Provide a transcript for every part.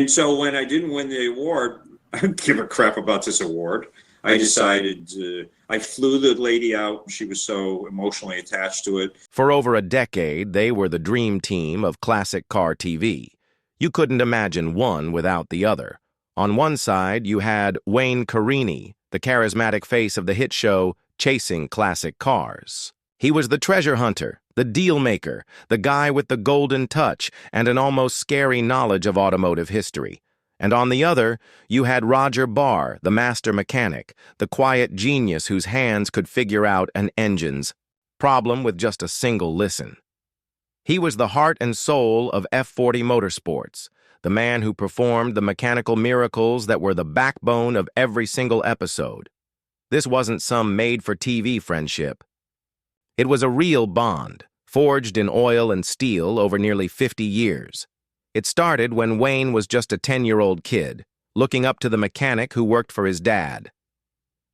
And so when I didn't win the award, I don't give a crap about this award. I decided I flew the lady out. She was so emotionally attached to it. For over a decade, they were the dream team of classic car TV. You couldn't imagine one without the other. On one side, you had Wayne Carini, the charismatic face of the hit show Chasing Classic Cars. He was the treasure hunter, the deal maker, the guy with the golden touch and an almost scary knowledge of automotive history. And on the other, you had Roger Barr, the master mechanic, the quiet genius whose hands could figure out an engine's problem with just a single listen. He was the heart and soul of F40 Motorsports, the man who performed the mechanical miracles that were the backbone of every single episode. This wasn't some made-for-TV friendship. It was a real bond, forged in oil and steel over nearly 50 years. It started when Wayne was just a 10-year-old kid, looking up to the mechanic who worked for his dad.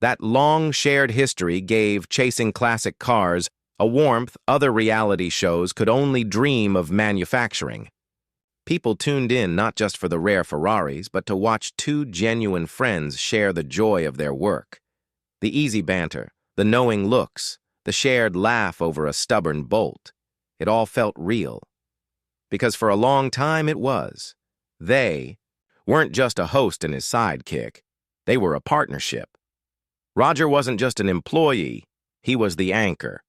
That long shared history gave Chasing Classic Cars a warmth other reality shows could only dream of manufacturing. People tuned in not just for the rare Ferraris, but to watch two genuine friends share the joy of their work. The easy banter, the knowing looks, the shared laugh over a stubborn bolt. It all felt real. Because for a long time it was. They weren't just a host and his sidekick. They were a partnership. Roger wasn't just an employee. He was the anchor,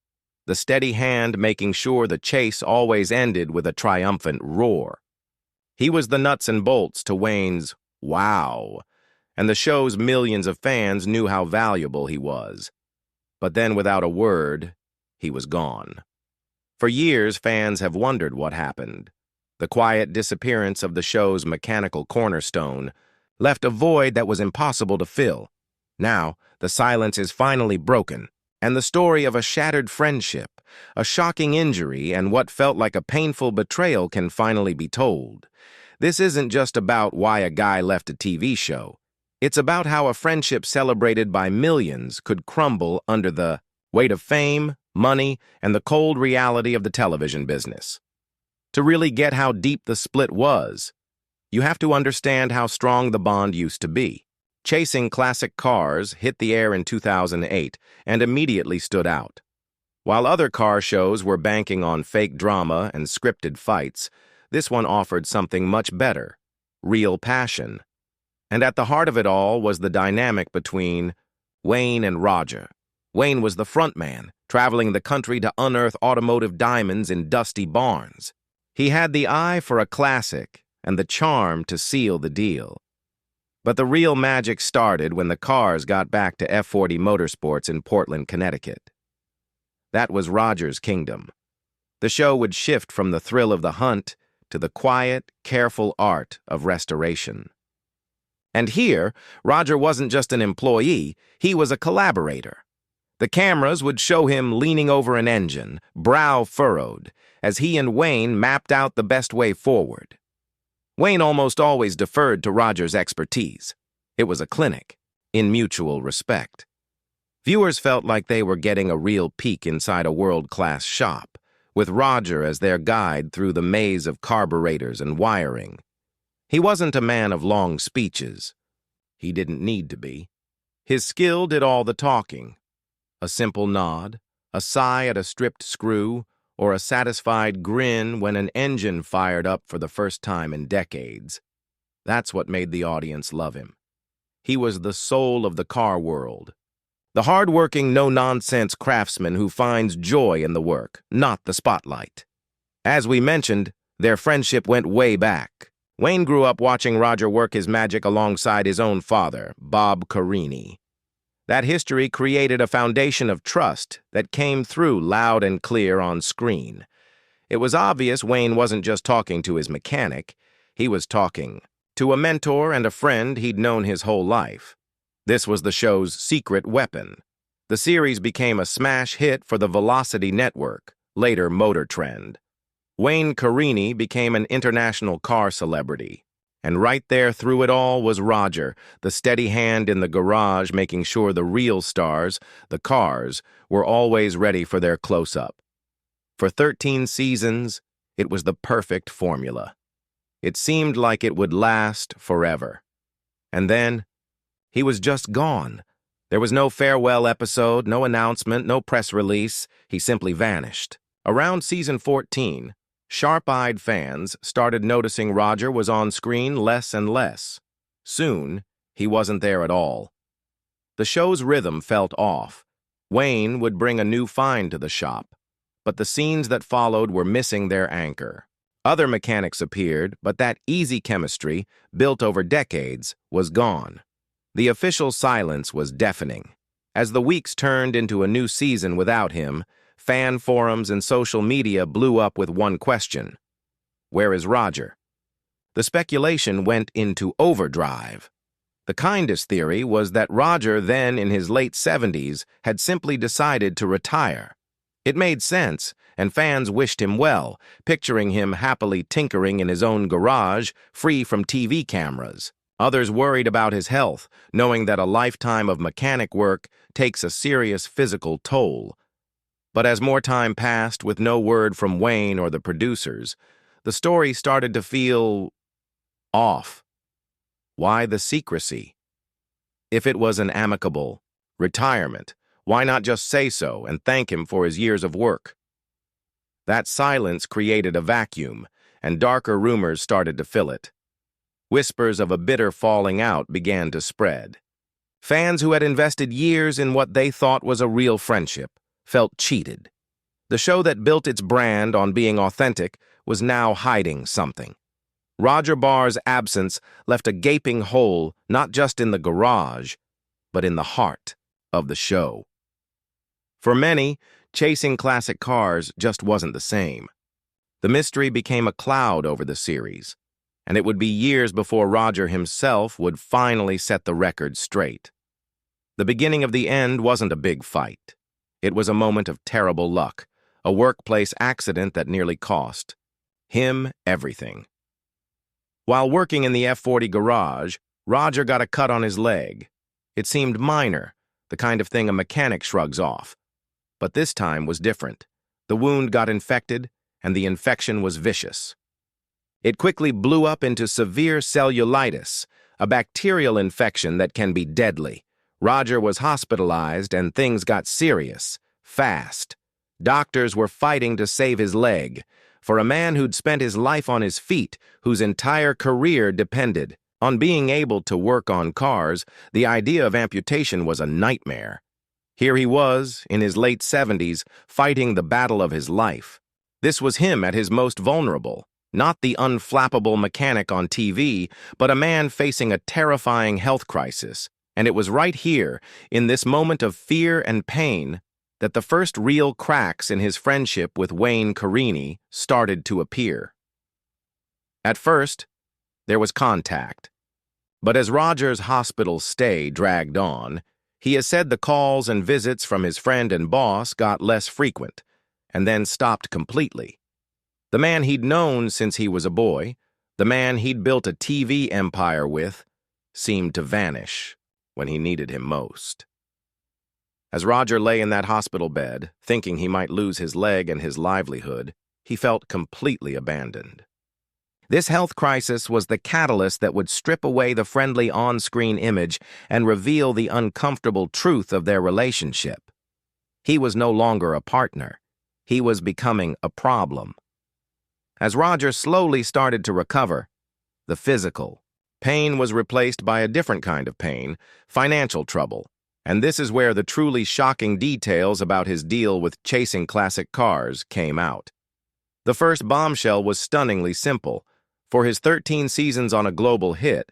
the steady hand making sure the chase always ended with a triumphant roar. He was the nuts and bolts to Wayne's wow, and the show's millions of fans knew how valuable he was. But then, without a word, he was gone. For years, fans have wondered what happened. The quiet disappearance of the show's mechanical cornerstone left a void that was impossible to fill. Now, the silence is finally broken, and the story of a shattered friendship, a shocking injury, and what felt like a painful betrayal can finally be told. This isn't just about why a guy left a TV show. It's about how a friendship celebrated by millions could crumble under the weight of fame, money, and the cold reality of the television business. To really get how deep the split was, you have to understand how strong the bond used to be. Chasing Classic Cars hit the air in 2008 and immediately stood out. While other car shows were banking on fake drama and scripted fights, this one offered something much better: real passion. And at the heart of it all was the dynamic between Wayne and Roger. Wayne was the frontman, traveling the country to unearth automotive diamonds in dusty barns. He had the eye for a classic and the charm to seal the deal. But the real magic started when the cars got back to F40 Motorsports in Portland, Connecticut. That was Roger's kingdom. The show would shift from the thrill of the hunt to the quiet, careful art of restoration. And here, Roger wasn't just an employee, he was a collaborator. The cameras would show him leaning over an engine, brow furrowed, as he and Wayne mapped out the best way forward. Wayne almost always deferred to Roger's expertise. It was a clinic, in mutual respect. Viewers felt like they were getting a real peek inside a world-class shop, with Roger as their guide through the maze of carburetors and wiring. He wasn't a man of long speeches. He didn't need to be. His skill did all the talking. A simple nod, a sigh at a stripped screw, or a satisfied grin when an engine fired up for the first time in decades. That's what made the audience love him. He was the soul of the car world. The hard-working, no-nonsense craftsman who finds joy in the work, not the spotlight. As we mentioned, their friendship went way back. Wayne grew up watching Roger work his magic alongside his own father, Bob Carini. That history created a foundation of trust that came through loud and clear on screen. It was obvious Wayne wasn't just talking to his mechanic. He was talking to a mentor and a friend he'd known his whole life. This was the show's secret weapon. The series became a smash hit for the Velocity Network, later Motor Trend. Wayne Carini became an international car celebrity. And right there through it all was Roger, the steady hand in the garage making sure the real stars, the cars, were always ready for their close-up. For 13 seasons, it was the perfect formula. It seemed like it would last forever. And then, he was just gone. There was no farewell episode, no announcement, no press release. He simply vanished. Around season 14, sharp-eyed fans started noticing Roger was on screen less and less. Soon, he wasn't there at all. The show's rhythm felt off. Wayne would bring a new find to the shop, but the scenes that followed were missing their anchor. Other mechanics appeared, but that easy chemistry, built over decades, was gone. The official silence was deafening. As the weeks turned into a new season without him, fan forums and social media blew up with one question: where is Roger? The speculation went into overdrive. The kindest theory was that Roger, then in his late 70s, had simply decided to retire. It made sense, and fans wished him well, picturing him happily tinkering in his own garage, free from TV cameras. Others worried about his health, knowing that a lifetime of mechanic work takes a serious physical toll. But as more time passed with no word from Wayne or the producers, the story started to feel off. Why the secrecy? If it was an amicable retirement, why not just say so and thank him for his years of work? That silence created a vacuum, and darker rumors started to fill it. Whispers of a bitter falling out began to spread. Fans who had invested years in what they thought was a real friendship felt cheated. The show that built its brand on being authentic was now hiding something. Roger Barr's absence left a gaping hole not just in the garage, but in the heart of the show. For many, chasing classic cars just wasn't the same. The mystery became a cloud over the series, and it would be years before Roger himself would finally set the record straight. The beginning of the end wasn't a big fight. It was a moment of terrible luck, a workplace accident that nearly cost him everything. While working in the F40 garage, Roger got a cut on his leg. It seemed minor, the kind of thing a mechanic shrugs off. But this time was different. The wound got infected, and the infection was vicious. It quickly blew up into severe cellulitis, a bacterial infection that can be deadly. Roger was hospitalized, and things got serious, fast. Doctors were fighting to save his leg. For a man who'd spent his life on his feet, whose entire career depended on being able to work on cars, the idea of amputation was a nightmare. Here he was, in his late 70s, fighting the battle of his life. This was him at his most vulnerable. Not the unflappable mechanic on TV, but a man facing a terrifying health crisis. And it was right here, in this moment of fear and pain, that the first real cracks in his friendship with Wayne Carini started to appear. At first, there was contact. But as Roger's hospital stay dragged on, he has said the calls and visits from his friend and boss got less frequent, and then stopped completely. The man he'd known since he was a boy, the man he'd built a TV empire with, seemed to vanish when he needed him most. As Roger lay in that hospital bed, thinking he might lose his leg and his livelihood, he felt completely abandoned. This health crisis was the catalyst that would strip away the friendly on-screen image and reveal the uncomfortable truth of their relationship. He was no longer a partner. He was becoming a problem. As Roger slowly started to recover, the physical pain was replaced by a different kind of pain, financial trouble. And this is where the truly shocking details about his deal with chasing classic cars came out. The first bombshell was stunningly simple. For his 13 seasons on a global hit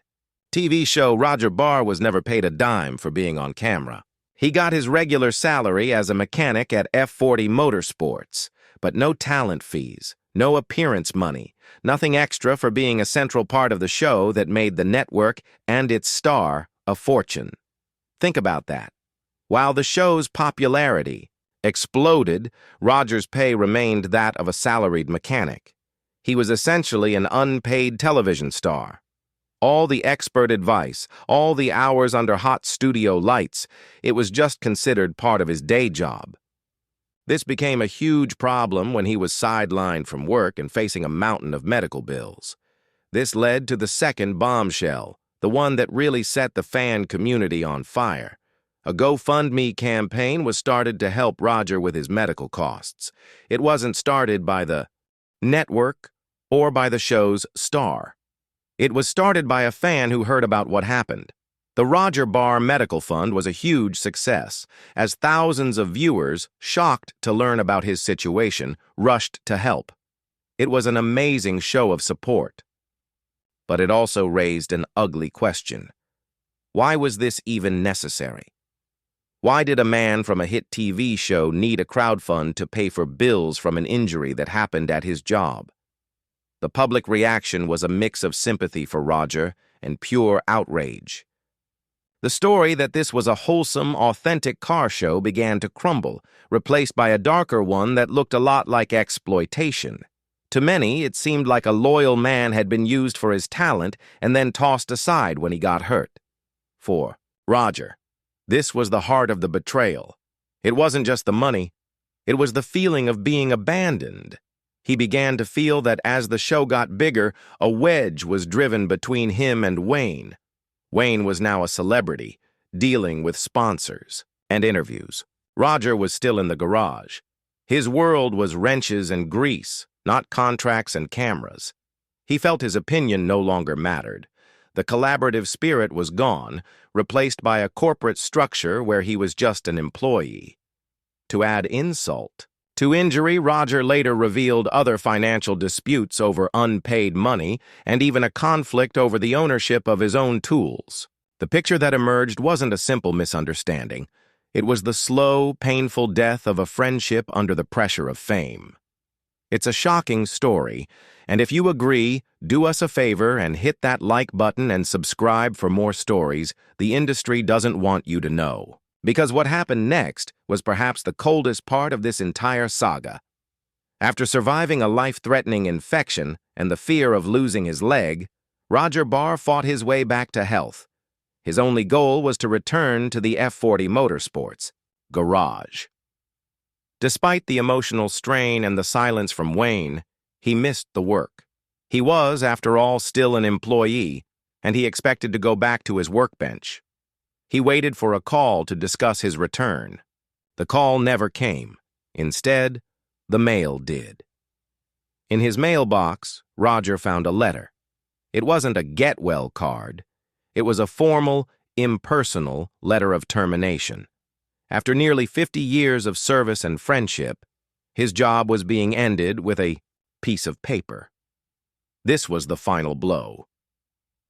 TV show, Roger Barr was never paid a dime for being on camera. He got his regular salary as a mechanic at F40 Motorsports, but no talent fees, no appearance money, nothing extra for being a central part of the show that made the network and its star a fortune. Think about that. While the show's popularity exploded, Roger's pay remained that of a salaried mechanic. He was essentially an unpaid television star. All the expert advice, all the hours under hot studio lights, it was just considered part of his day job. This became a huge problem when he was sidelined from work and facing a mountain of medical bills. This led to the second bombshell, the one that really set the fan community on fire. A GoFundMe campaign was started to help Roger with his medical costs. It wasn't started by the network or by the show's star. It was started by a fan who heard about what happened. The Roger Barr Medical Fund was a huge success, as thousands of viewers, shocked to learn about his situation, rushed to help. It was an amazing show of support. But it also raised an ugly question. Why was this even necessary? Why did a man from a hit TV show need a crowdfund to pay for bills from an injury that happened at his job? The public reaction was a mix of sympathy for Roger and pure outrage. The story that this was a wholesome, authentic car show began to crumble, replaced by a darker one that looked a lot like exploitation. To many, it seemed like a loyal man had been used for his talent and then tossed aside when he got hurt. For Roger, this was the heart of the betrayal. It wasn't just the money. It was the feeling of being abandoned. He began to feel that as the show got bigger, a wedge was driven between him and Wayne. Wayne was now a celebrity, dealing with sponsors and interviews. Roger was still in the garage. His world was wrenches and grease, not contracts and cameras. He felt his opinion no longer mattered. The collaborative spirit was gone, replaced by a corporate structure where he was just an employee. To add insult to injury, Roger later revealed other financial disputes over unpaid money and even a conflict over the ownership of his own tools. The picture that emerged wasn't a simple misunderstanding. It was the slow, painful death of a friendship under the pressure of fame. It's a shocking story, and if you agree, do us a favor and hit that like button and subscribe for more stories the industry doesn't want you to know. Because what happened next was perhaps the coldest part of this entire saga. After surviving a life-threatening infection and the fear of losing his leg, Roger Barr fought his way back to health. His only goal was to return to the F40 Motorsports garage. Despite the emotional strain and the silence from Wayne, he missed the work. He was, after all, still an employee, and he expected to go back to his workbench. He waited for a call to discuss his return. The call never came. Instead, the mail did. In his mailbox, Roger found a letter. It wasn't a get-well card. It was a formal, impersonal letter of termination. After nearly 50 years of service and friendship, his job was being ended with a piece of paper. This was the final blow.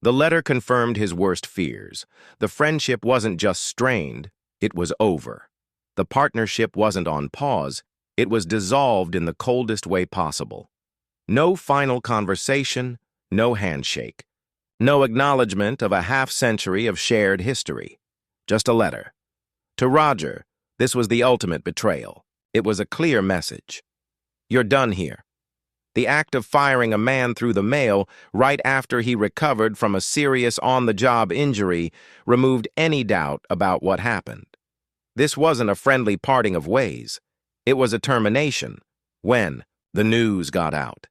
The letter confirmed his worst fears. The friendship wasn't just strained, it was over. The partnership wasn't on pause, it was dissolved in the coldest way possible. No final conversation, no handshake. No acknowledgement of a half-century of shared history. Just a letter. To Roger, this was the ultimate betrayal. It was a clear message. You're done here. The act of firing a man through the mail right after he recovered from a serious on-the-job injury removed any doubt about what happened. This wasn't a friendly parting of ways. It was a termination. When the news got out,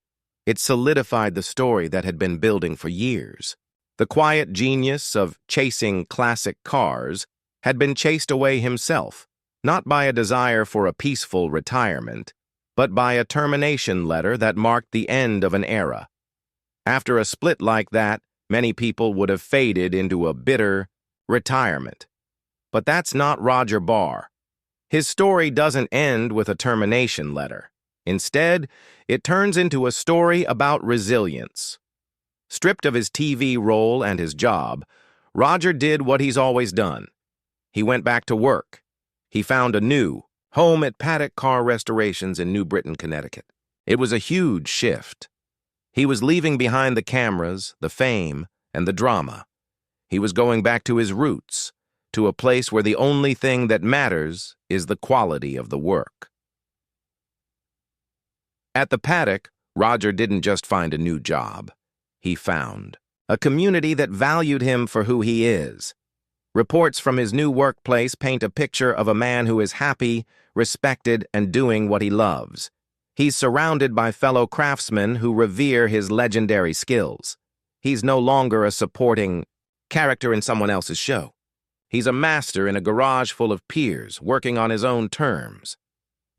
it solidified the story that had been building for years. The quiet genius of chasing classic cars had been chased away himself, not by a desire for a peaceful retirement, but by a termination letter that marked the end of an era. After a split like that, many people would have faded into a bitter retirement. But that's not Roger Barr. His story doesn't end with a termination letter. Instead, it turns into a story about resilience. Stripped of his TV role and his job, Roger did what he's always done. He went back to work. He found a new home at Paddock Car Restorations in New Britain, Connecticut. It was a huge shift. He was leaving behind the cameras, the fame, and the drama. He was going back to his roots, to a place where the only thing that matters is the quality of the work. At the Paddock, Roger didn't just find a new job. He found a community that valued him for who he is. Reports from his new workplace paint a picture of a man who is happy, respected, and doing what he loves. He's surrounded by fellow craftsmen who revere his legendary skills. He's no longer a supporting character in someone else's show. He's a master in a garage full of peers, working on his own terms.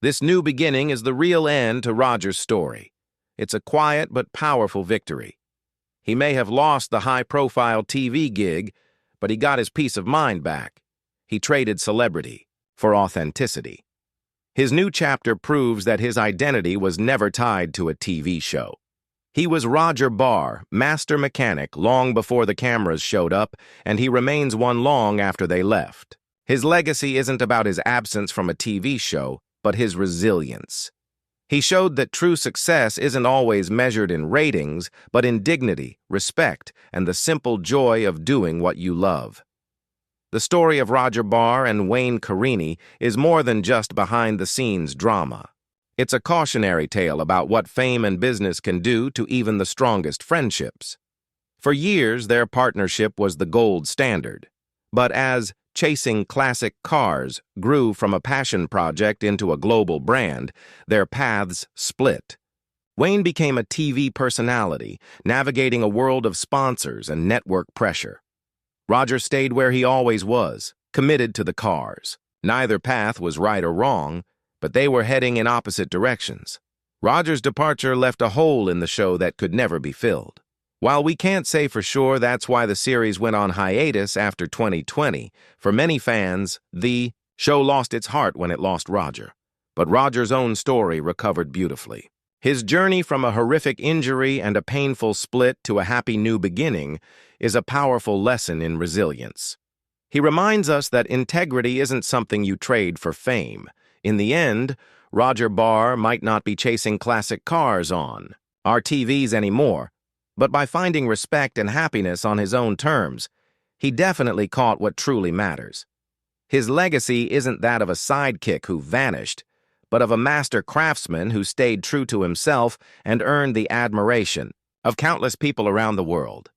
This new beginning is the real end to Roger's story. It's a quiet but powerful victory. He may have lost the high-profile TV gig, but he got his peace of mind back. He traded celebrity for authenticity. His new chapter proves that his identity was never tied to a TV show. He was Roger Barr, master mechanic, long before the cameras showed up, and he remains one long after they left. His legacy isn't about his absence from a TV show, but his resilience. He showed that true success isn't always measured in ratings, but in dignity, respect, and the simple joy of doing what you love. The story of Roger Barr and Wayne Carini is more than just behind-the-scenes drama. It's a cautionary tale about what fame and business can do to even the strongest friendships. For years, their partnership was the gold standard. But as chasing classic cars grew from a passion project into a global brand, their paths split. Wayne became a TV personality, navigating a world of sponsors and network pressure. Roger stayed where he always was, committed to the cars. Neither path was right or wrong, but they were heading in opposite directions. Roger's departure left a hole in the show that could never be filled. While we can't say for sure that's why the series went on hiatus after 2020, for many fans, the show lost its heart when it lost Roger. But Roger's own story recovered beautifully. His journey from a horrific injury and a painful split to a happy new beginning is a powerful lesson in resilience. He reminds us that integrity isn't something you trade for fame. In the end, Roger Barr might not be chasing classic cars on our TVs anymore, but by finding respect and happiness on his own terms, he definitely caught what truly matters. His legacy isn't that of a sidekick who vanished, but of a master craftsman who stayed true to himself and earned the admiration of countless people around the world.